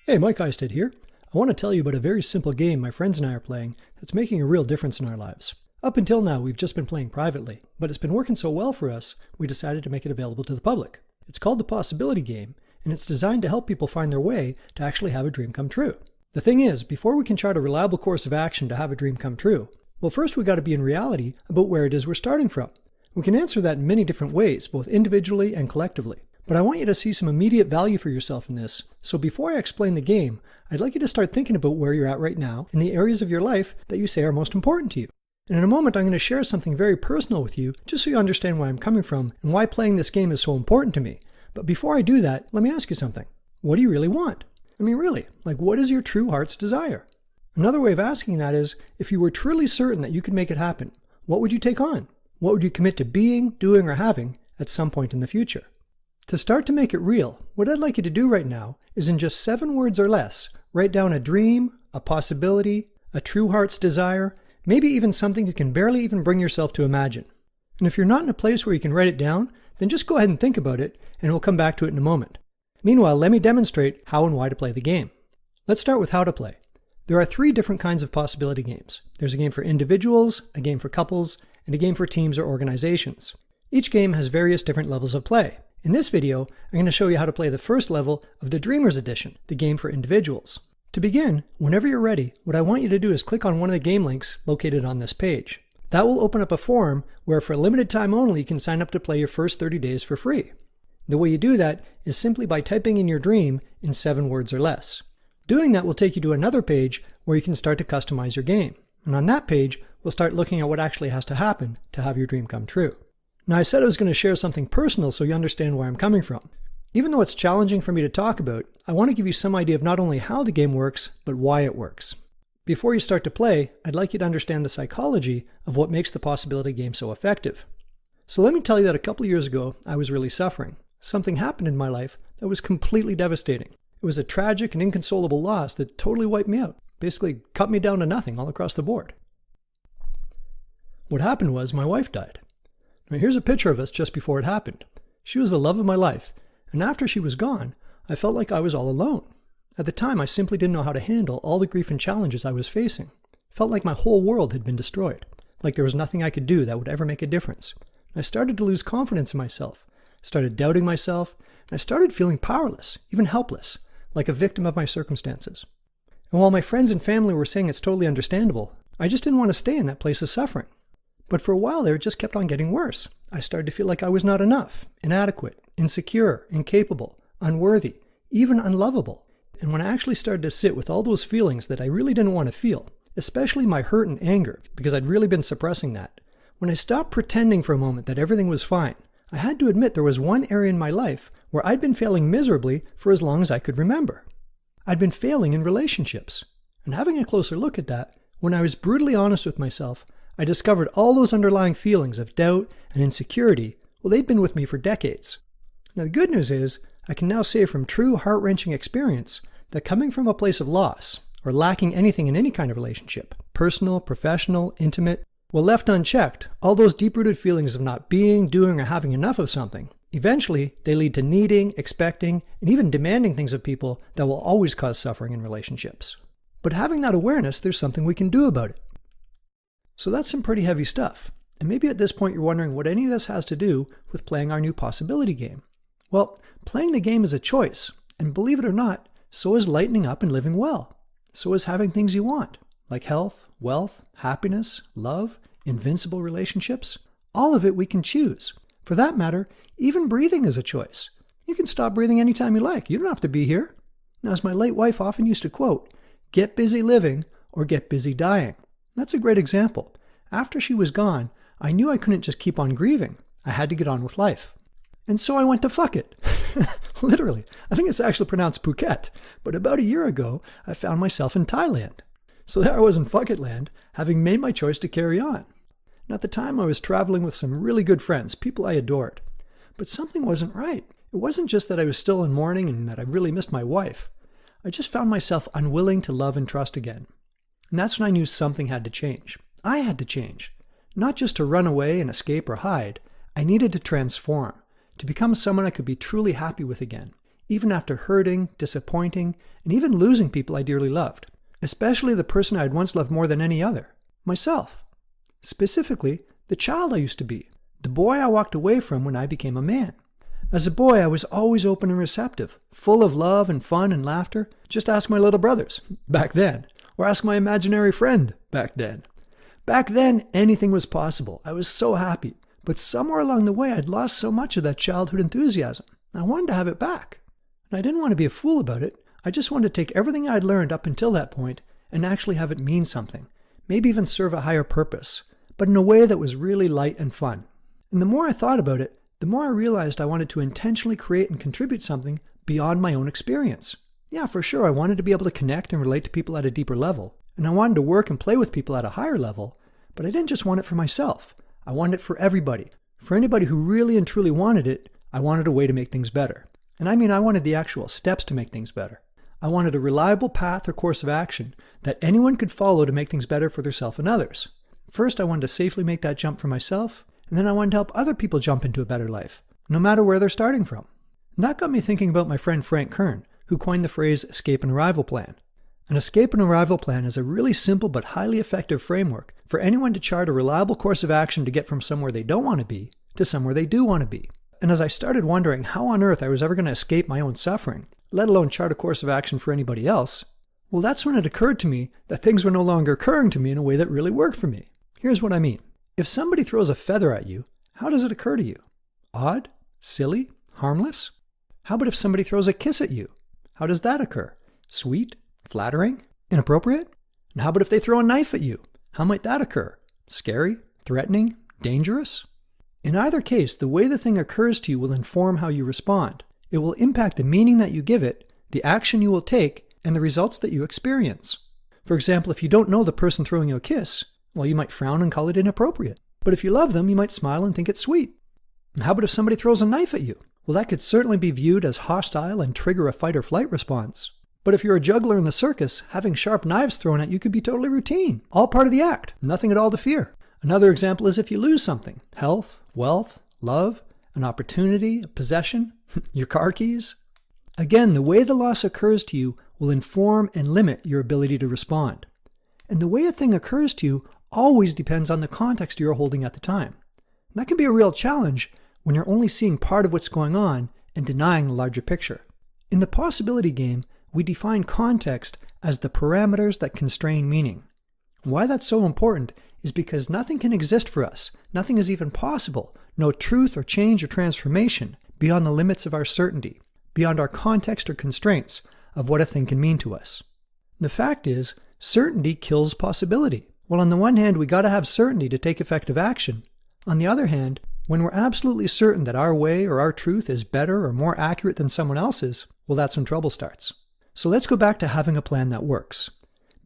Hey, Mike Eisted here. I want to tell you about a very simple game my friends and I are playing that's making a real difference in our lives. Up until now, we've just been playing privately, but it's been working so well for us, we decided to make it available to the public. It's called the Possibility Game, and it's designed to help people find their way to actually have a dream come true. The thing is, before we can chart a reliable course of action to have a dream come true, well, first we got to be in reality about where it is we're starting from. We can answer that in many different ways, both individually and collectively. But I want you to see some immediate value for yourself in this, so before I explain the game, I'd like you to start thinking about where you're at right now in the areas of your life that you say are most important to you. And in a moment, I'm going to share something very personal with you, just so you understand where I'm coming from and why playing this game is so important to me. But before I do that, let me ask you something. What do you really want? I mean, really, what is your true heart's desire? Another way of asking that is, if you were truly certain that you could make it happen, what would you take on? What would you commit to being, doing, or having at some point in the future? To start to make it real, what I'd like you to do right now is in just 7 words or less, write down a dream, a possibility, a true heart's desire, maybe even something you can barely even bring yourself to imagine. And if you're not in a place where you can write it down, then just go ahead and think about it, and we'll come back to it in a moment. Meanwhile, let me demonstrate how and why to play the game. Let's start with how to play. There are 3 different kinds of possibility games. There's a game for individuals, a game for couples, and a game for teams or organizations. Each game has various different levels of play. In this video, I'm going to show you how to play the first level of the Dreamers Edition, the game for individuals. To begin, whenever you're ready, what I want you to do is click on one of the game links located on this page. That will open up a forum where for a limited time only you can sign up to play your first 30 days for free. The way you do that is simply by typing in your dream in 7 words or less. Doing that will take you to another page where you can start to customize your game. And on that page, we'll start looking at what actually has to happen to have your dream come true. Now, I said I was going to share something personal so you understand where I'm coming from. Even though it's challenging for me to talk about, I want to give you some idea of not only how the game works, but why it works. Before you start to play, I'd like you to understand the psychology of what makes the possibility game so effective. So let me tell you that a couple of years ago, I was really suffering. Something happened in my life that was completely devastating. It was a tragic and inconsolable loss that totally wiped me out, basically cut me down to nothing all across the board. What happened was my wife died. Now, here's a picture of us just before it happened. She was the love of my life, and after she was gone, I felt like I was all alone. At the time, I simply didn't know how to handle all the grief and challenges I was facing. Felt like my whole world had been destroyed, like there was nothing I could do that would ever make a difference. I started to lose confidence in myself, started doubting myself, and I started feeling powerless, even helpless, like a victim of my circumstances. And while my friends and family were saying it's totally understandable, I just didn't want to stay in that place of suffering. But for a while there, it just kept on getting worse. I started to feel like I was not enough, inadequate, insecure, incapable, unworthy, even unlovable. And when I actually started to sit with all those feelings that I really didn't want to feel, especially my hurt and anger, because I'd really been suppressing that, when I stopped pretending for a moment that everything was fine, I had to admit there was one area in my life where I'd been failing miserably for as long as I could remember. I'd been failing in relationships. And having a closer look at that, when I was brutally honest with myself, I discovered all those underlying feelings of doubt and insecurity, well, they'd been with me for decades. Now, the good news is, I can now say from true heart-wrenching experience that coming from a place of loss, or lacking anything in any kind of relationship, personal, professional, intimate, well, left unchecked, all those deep-rooted feelings of not being, doing, or having enough of something, eventually they lead to needing, expecting, and even demanding things of people that will always cause suffering in relationships. But having that awareness, there's something we can do about it. So that's some pretty heavy stuff. And maybe at this point you're wondering what any of this has to do with playing our new possibility game. Well, playing the game is a choice. And believe it or not, so is lightening up and living well. So is having things you want, like health, wealth, happiness, love, invincible relationships. All of it we can choose. For that matter, even breathing is a choice. You can stop breathing anytime you like. You don't have to be here. Now, as my late wife often used to quote, "Get busy living or get busy dying." That's a great example. After she was gone, I knew I couldn't just keep on grieving. I had to get on with life. And so I went to fuck it. Literally. I think it's actually pronounced Phuket. But about a year ago, I found myself in Thailand. So there I was in fuck it land, having made my choice to carry on. And at the time, I was traveling with some really good friends, people I adored. But something wasn't right. It wasn't just that I was still in mourning and that I really missed my wife. I just found myself unwilling to love and trust again. And that's when I knew something had to change. I had to change. Not just to run away and escape or hide. I needed to transform, to become someone I could be truly happy with again. even after hurting, disappointing, and even losing people I dearly loved, especially the person I had once loved more than any other, myself. Specifically, the child I used to be, the boy I walked away from when I became a man. As a boy, I was always open and receptive, full of love and fun and laughter. Just ask my little brothers, back then, or ask my imaginary friend, back then. Back then, anything was possible. I was so happy. But somewhere along the way, I'd lost so much of that childhood enthusiasm. I wanted to have it back. And I didn't want to be a fool about it. I just wanted to take everything I'd learned up until that point and actually have it mean something. Maybe even serve a higher purpose, but in a way that was really light and fun. And the more I thought about it, the more I realized I wanted to intentionally create and contribute something beyond my own experience. Yeah, for sure, I wanted to be able to connect and relate to people at a deeper level. And I wanted to work and play with people at a higher level, but I didn't just want it for myself. I wanted it for everybody. For anybody who really and truly wanted it, I wanted a way to make things better. And I mean, I wanted the actual steps to make things better. I wanted a reliable path or course of action that anyone could follow to make things better for themselves and others. First, I wanted to safely make that jump for myself, and then I wanted to help other people jump into a better life, no matter where they're starting from. And that got me thinking about my friend Frank Kern, who coined the phrase escape and arrival plan. An escape and arrival plan is a really simple but highly effective framework for anyone to chart a reliable course of action to get from somewhere they don't want to be to somewhere they do want to be. And as I started wondering how on earth I was ever going to escape my own suffering, let alone chart a course of action for anybody else, well, that's when it occurred to me that things were no longer occurring to me in a way that really worked for me. Here's what I mean. If somebody throws a feather at you, how does it occur to you? Odd? Silly? Harmless? How about if somebody throws a kiss at you? How does that occur? Sweet? Flattering? Inappropriate? And how about if they throw a knife at you? How might that occur? Scary? Threatening? Dangerous? In either case, the way the thing occurs to you will inform how you respond. It will impact the meaning that you give it, the action you will take, and the results that you experience. For example, if you don't know the person throwing you a kiss, well, you might frown and call it inappropriate. But if you love them, you might smile and think it's sweet. And how about if somebody throws a knife at you? Well, that could certainly be viewed as hostile and trigger a fight or flight response. But if you're a juggler in the circus, having sharp knives thrown at you could be totally routine, all part of the act, nothing at all to fear. Another example is if you lose something: health, wealth, love, an opportunity, a possession, your car keys. Again, the way the loss occurs to you will inform and limit your ability to respond. And the way a thing occurs to you always depends on the context you're holding at the time. And that can be a real challenge when you're only seeing part of what's going on and denying the larger picture. In the possibility game, we define context as the parameters that constrain meaning. Why that's so important is because nothing can exist for us, nothing is even possible, no truth or change or transformation beyond the limits of our certainty, beyond our context or constraints of what a thing can mean to us. The fact is, certainty kills possibility. Well, on the one hand, we gotta have certainty to take effective action. On the other hand, when we're absolutely certain that our way or our truth is better or more accurate than someone else's, well, that's when trouble starts. So let's go back to having a plan that works.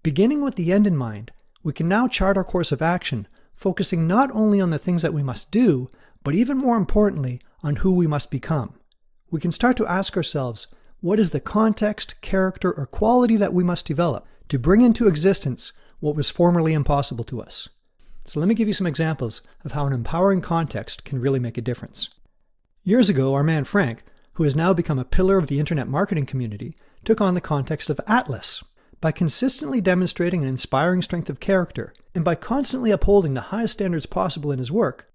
Beginning with the end in mind, we can now chart our course of action, focusing not only on the things that we must do, but even more importantly, on who we must become. We can start to ask ourselves, what is the context, character, or quality that we must develop to bring into existence what was formerly impossible to us? So let me give you some examples of how an empowering context can really make a difference. Years ago, our man Frank, who has now become a pillar of the internet marketing community, took on the context of Atlas. By consistently demonstrating an inspiring strength of character, and by constantly upholding the highest standards possible in his work,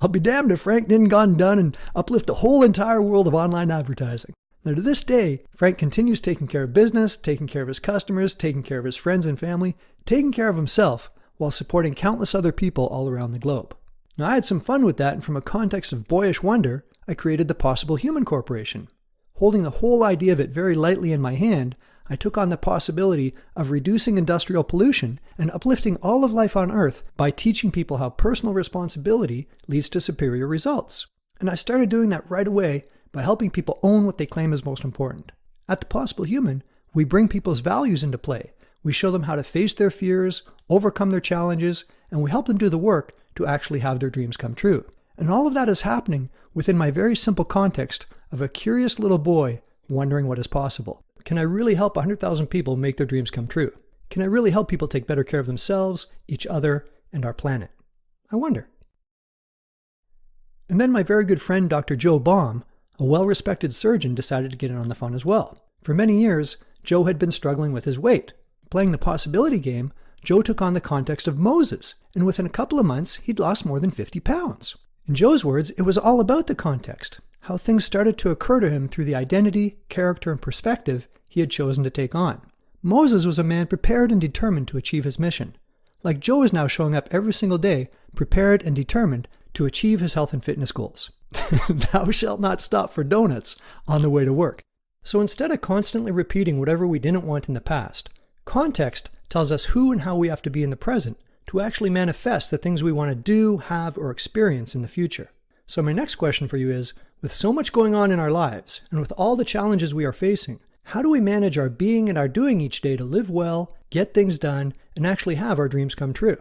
I'll be damned if Frank didn't gone done and uplift the whole entire world of online advertising. Now to this day, Frank continues taking care of business, taking care of his customers, taking care of his friends and family, taking care of himself, while supporting countless other people all around the globe. Now I had some fun with that, and from a context of boyish wonder, I created the Possible Human Corporation. Holding the whole idea of it very lightly in my hand, I took on the possibility of reducing industrial pollution and uplifting all of life on Earth by teaching people how personal responsibility leads to superior results. And I started doing that right away by helping people own what they claim is most important. At The Possible Human, we bring people's values into play. We show them how to face their fears, overcome their challenges, and we help them do the work to actually have their dreams come true. And all of that is happening within my very simple context of a curious little boy wondering what is possible. Can I really help 100,000 people make their dreams come true? Can I really help people take better care of themselves, each other, and our planet? I wonder. And then my very good friend Dr. Joe Baum, a well-respected surgeon decided to get in on the fun as well. For many years, Joe had been struggling with his weight. Playing the possibility game, Joe took on the context of Moses, and within a couple of months, he'd lost more than 50 pounds. In Joe's words, it was all about the context, how things started to occur to him through the identity, character, and perspective he had chosen to take on. Moses was a man prepared and determined to achieve his mission. Like Joe is now showing up every single day, prepared and determined to achieve his health and fitness goals. Thou shalt not stop for donuts on the way to work. So instead of constantly repeating whatever we didn't want in the past, context tells us who and how we have to be in the present to actually manifest the things we want to do, have, or experience in the future. So my next question for you is, with so much going on in our lives, and with all the challenges we are facing, how do we manage our being and our doing each day to live well, get things done, and actually have our dreams come true?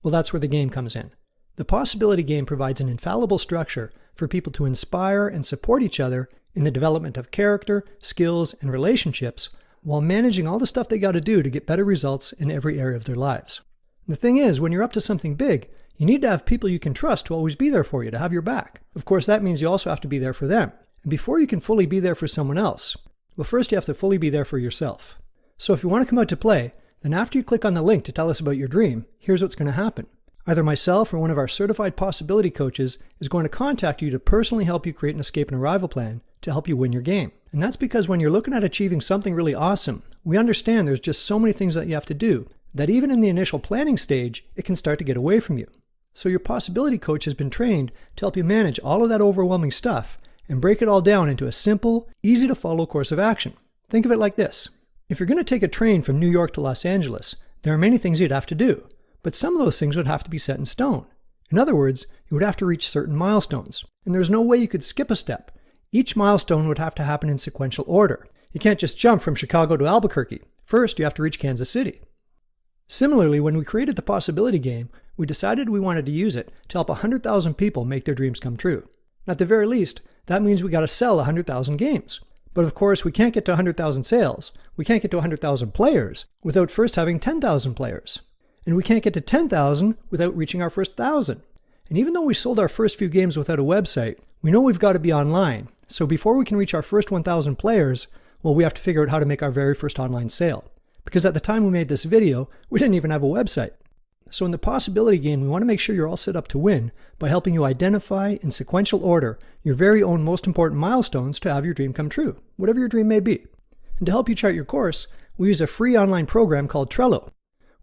Well, that's where the game comes in. The possibility game provides an infallible structure for people to inspire and support each other in the development of character, skills, and relationships, while managing all the stuff they got to do to get better results in every area of their lives. The thing is, when you're up to something big, you need to have people you can trust to always be there for you, to have your back. Of course, that means you also have to be there for them. And before you can fully be there for someone else, well, first you have to fully be there for yourself. So if you want to come out to play, then after you click on the link to tell us about your dream, here's what's going to happen. Either myself or one of our certified possibility coaches is going to contact you to personally help you create an escape and arrival plan to help you win your game. And that's because when you're looking at achieving something really awesome, we understand there's just so many things that you have to do that even in the initial planning stage, it can start to get away from you. So your possibility coach has been trained to help you manage all of that overwhelming stuff and break it all down into a simple, easy to follow course of action. Think of it like this. If you're going to take a train from New York to Los Angeles, there are many things you'd have to do, but some of those things would have to be set in stone. In other words, you would have to reach certain milestones, and there's no way you could skip a step. Each milestone would have to happen in sequential order. You can't just jump from Chicago to Albuquerque. First, you have to reach Kansas City. Similarly, when we created the possibility game, we decided we wanted to use it to help 100,000 people make their dreams come true. At the very least, that means we got to sell 100,000 games. But of course, we can't get to 100,000 sales. We can't get to 100,000 players without first having 10,000 players. And we can't get to 10,000 without reaching our first 1,000. And even though we sold our first few games without a website, we know we've got to be online. So before we can reach our first 1,000 players, well, we have to figure out how to make our very first online sale. Because at the time we made this video, we didn't even have a website. So in the possibility game, we want to make sure you're all set up to win by helping you identify in sequential order your very own most important milestones to have your dream come true, whatever your dream may be. And to help you chart your course, we use a free online program called Trello.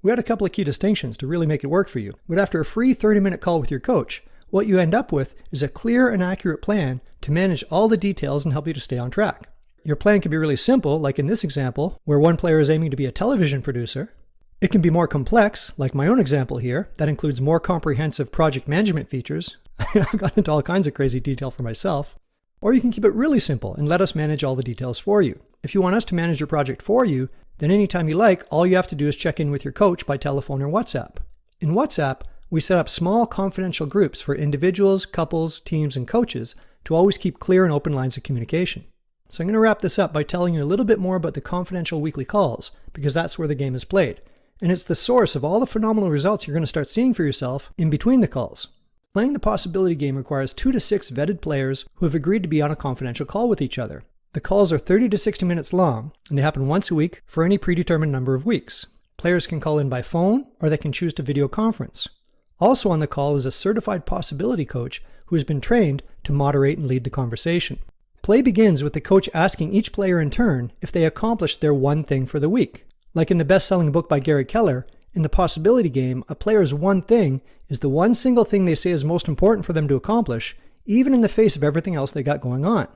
We had a couple of key distinctions to really make it work for you, but after a free 30-minute call with your coach, what you end up with is a clear and accurate plan to manage all the details and help you to stay on track. Your plan can be really simple, like in this example, where one player is aiming to be a television producer. It can be more complex, like my own example here, that includes more comprehensive project management features. I've got into all kinds of crazy detail for myself. Or you can keep it really simple and let us manage all the details for you. If you want us to manage your project for you, then anytime you like, all you have to do is check in with your coach by telephone or WhatsApp. In WhatsApp, we set up small confidential groups for individuals, couples, teams, and coaches to always keep clear and open lines of communication. So I'm going to wrap this up by telling you a little bit more about the confidential weekly calls, because that's where the game is played. And it's the source of all the phenomenal results you're going to start seeing for yourself in between the calls. Playing the possibility game requires 2 to 6 vetted players who have agreed to be on a confidential call with each other. The calls are 30 to 60 minutes long, and they happen once a week for any predetermined number of weeks. Players can call in by phone, or they can choose to video conference. Also on the call is a certified possibility coach who has been trained to moderate and lead the conversation. Play begins with the coach asking each player in turn if they accomplished their one thing for the week. Like in the best-selling book by Gary Keller, in the possibility game, a player's one thing is the one single thing they say is most important for them to accomplish, even in the face of everything else they got going on.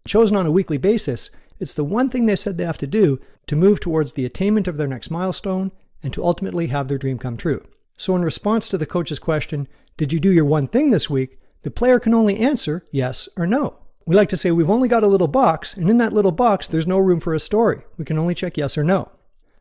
Chosen on a weekly basis, it's the one thing they said they have to do to move towards the attainment of their next milestone and to ultimately have their dream come true. So in response to the coach's question, "Did you do your one thing this week?" the player can only answer yes or no. We like to say we've only got a little box, and in that little box there's no room for a story. We can only check yes or no.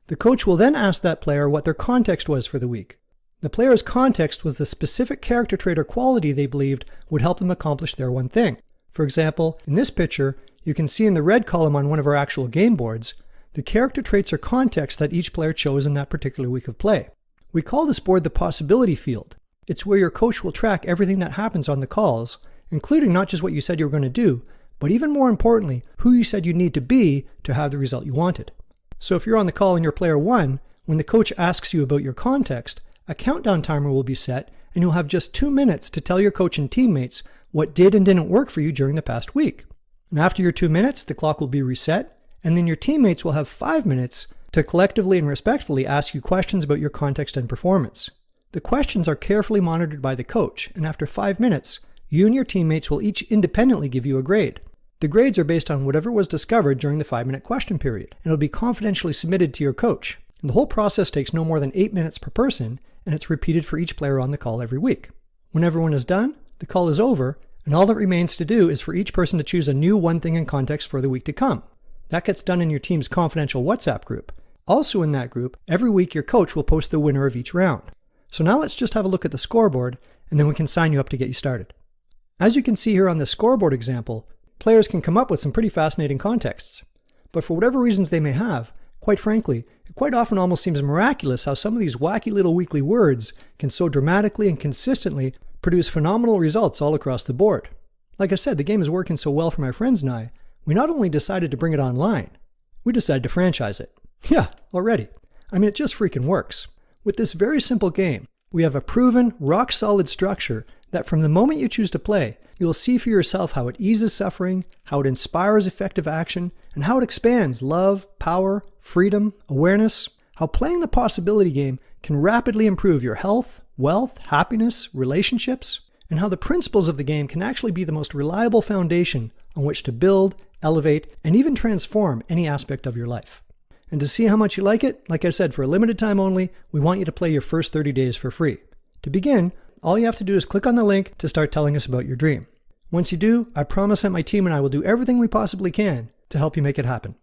The coach will then ask that player what their context was for the week. The player's context was the specific character trait or quality they believed would help them accomplish their one thing. For example, in this picture, you can see in the red column on one of our actual game boards, the character traits or context that each player chose in that particular week of play. We call this board the possibility field. It's where your coach will track everything that happens on the calls, including not just what you said you were going to do, but even more importantly, who you said you need to be to have the result you wanted. So if you're on the call and you're player 1, when the coach asks you about your context, a countdown timer will be set and you'll have just 2 minutes to tell your coach and teammates what did and didn't work for you during the past week. And after your 2 minutes, the clock will be reset, and then your teammates will have 5 minutes to collectively and respectfully ask you questions about your context and performance. The questions are carefully monitored by the coach, and after 5 minutes, you and your teammates will each independently give you a grade. The grades are based on whatever was discovered during the 5-minute question period, and it'll be confidentially submitted to your coach. And the whole process takes no more than 8 minutes per person, and it's repeated for each player on the call every week. When everyone is done, the call is over, and all that remains to do is for each person to choose a new one thing in context for the week to come. That gets done in your team's confidential WhatsApp group. Also in that group, every week your coach will post the winner of each round. So now let's just have a look at the scoreboard, and then we can sign you up to get you started. As you can see here on the scoreboard example, players can come up with some pretty fascinating contexts. But for whatever reasons they may have, quite frankly, it quite often almost seems miraculous how some of these wacky little weekly words can so dramatically and consistently produce phenomenal results all across the board. Like I said, the game is working so well for my friends and I, we not only decided to bring it online, we decided to franchise it. Yeah, already. I mean, it just freaking works. With this very simple game, we have a proven, rock-solid structure that from the moment you choose to play, you will see for yourself how it eases suffering, how it inspires effective action, and how it expands love, power, freedom, awareness, how playing the possibility game can rapidly improve your health, wealth, happiness, relationships, and how the principles of the game can actually be the most reliable foundation on which to build, elevate, and even transform any aspect of your life. And to see how much you like it, like I said, for a limited time only, we want you to play your first 30 days for free. To begin, all you have to do is click on the link to start telling us about your dream. Once you do, I promise that my team and I will do everything we possibly can to help you make it happen.